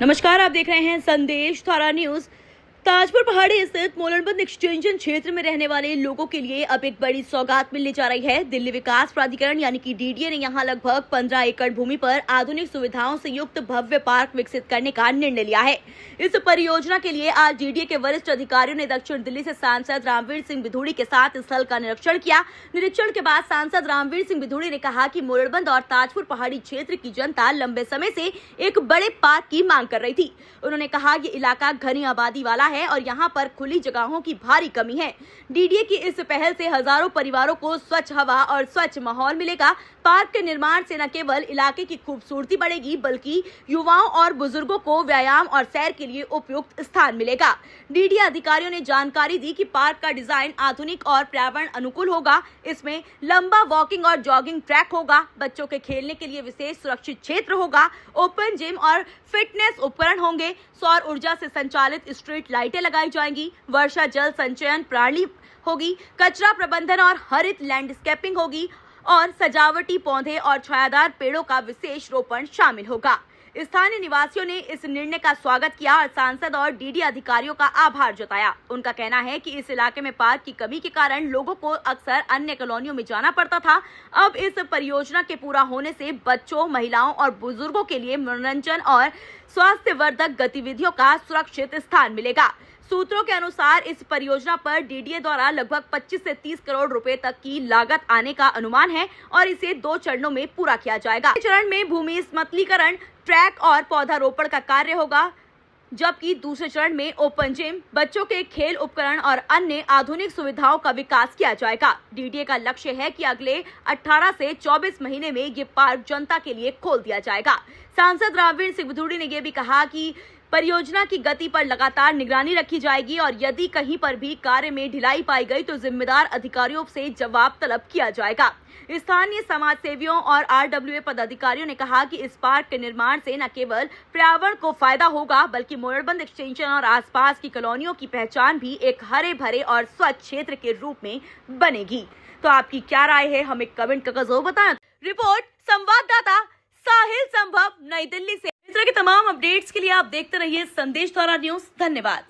नमस्कार, आप देख रहे हैं संदेश धारा न्यूज। ताजपुर पहाड़ी स्थित मोलनबंद एक्सटेंशन क्षेत्र में रहने वाले लोगों के लिए अब एक बड़ी सौगात मिलने जा रही है। दिल्ली विकास प्राधिकरण यानी कि डीडीए ने यहां लगभग 15 एकड़ भूमि पर आधुनिक सुविधाओं से युक्त भव्य पार्क विकसित करने का निर्णय लिया है। इस परियोजना के लिए आज डीडीए के वरिष्ठ अधिकारियों ने दक्षिण दिल्ली से सांसद रामवीर सिंह बिधूड़ी के साथ स्थल का निरीक्षण किया। निरीक्षण के बाद सांसद रामवीर सिंह बिधूड़ी ने कहा कि मोलनबंद और ताजपुर पहाड़ी क्षेत्र की जनता लंबे समय से एक बड़े पार्क की मांग कर रही थी। उन्होंने कहा ये इलाका घनी आबादी वाला है और यहाँ पर खुली जगहों की भारी कमी है। डीडीए की इस पहल से हजारों परिवारों को स्वच्छ हवा और स्वच्छ माहौल मिलेगा। पार्क के निर्माण से न केवल इलाके की खूबसूरती बढ़ेगी बल्कि युवाओं और बुजुर्गों को व्यायाम और सैर के लिए उपयुक्त स्थान मिलेगा। डीडीए अधिकारियों ने जानकारी दी कि पार्क का डिजाइन आधुनिक और पर्यावरण अनुकूल होगा। इसमें लंबा वॉकिंग और जॉगिंग ट्रैक होगा। बच्चों के खेलने के लिए विशेष सुरक्षित क्षेत्र होगा। ओपन जिम और फिटनेस उपकरण होंगे। सौर ऊर्जा से संचालित स्ट्रीट लाइटें लगाई जाएंगी। वर्षा जल संचयन प्रणाली होगी। कचरा प्रबंधन और हरित लैंडस्केपिंग होगी और सजावटी पौधे और छायादार पेड़ों का विशेष रोपण शामिल होगा। स्थानीय निवासियों ने इस निर्णय का स्वागत किया और सांसद और डीडीए अधिकारियों का आभार जताया। उनका कहना है कि इस इलाके में पार्क की कमी के कारण लोगों को अक्सर अन्य कॉलोनियों में जाना पड़ता था। अब इस परियोजना के पूरा होने से बच्चों, महिलाओं और बुजुर्गों के लिए मनोरंजन और स्वास्थ्यवर्धक गतिविधियों का सुरक्षित स्थान मिलेगा। सूत्रों के अनुसार इस परियोजना पर डीडीए द्वारा लगभग 25 से 30 करोड़ रुपए तक की लागत आने का अनुमान है और इसे 2 चरणों में पूरा किया जाएगा। चरण में भूमि समतलीकरण, ट्रैक और पौधारोपण का कार्य होगा, जबकि दूसरे चरण में ओपन जिम, बच्चों के खेल उपकरण और अन्य आधुनिक सुविधाओं का विकास किया जाएगा। डीडीए का लक्ष्य है कि अगले 18 से 24 महीने में ये पार्क जनता के लिए खोल दिया जाएगा। सांसद रामवीर सिंह बिधूड़ी ने यह भी कहा कि परियोजना की गति पर लगातार निगरानी रखी जाएगी और यदि कहीं पर भी कार्य में ढिलाई पाई गई तो जिम्मेदार अधिकारियों से जवाब तलब किया जाएगा। स्थानीय समाज सेवियों और आरडब्ल्यूए पदाधिकारियों ने कहा कि इस पार्क के निर्माण से न केवल पर्यावरण को फायदा होगा बल्कि मोलनबंद एक्सटेंशन और आसपास की कॉलोनियों की पहचान भी एक हरे भरे और स्वच्छ क्षेत्र के रूप में बनेगी। तो आपकी क्या राय है, हमें कमेंट करके जरूर बताएं। रिपोर्ट संवाददाता साहिल संभव, नई दिल्ली से। इस तरह के तमाम अपडेट्स के लिए आप देखते रहिए संदेश धारा न्यूज। धन्यवाद।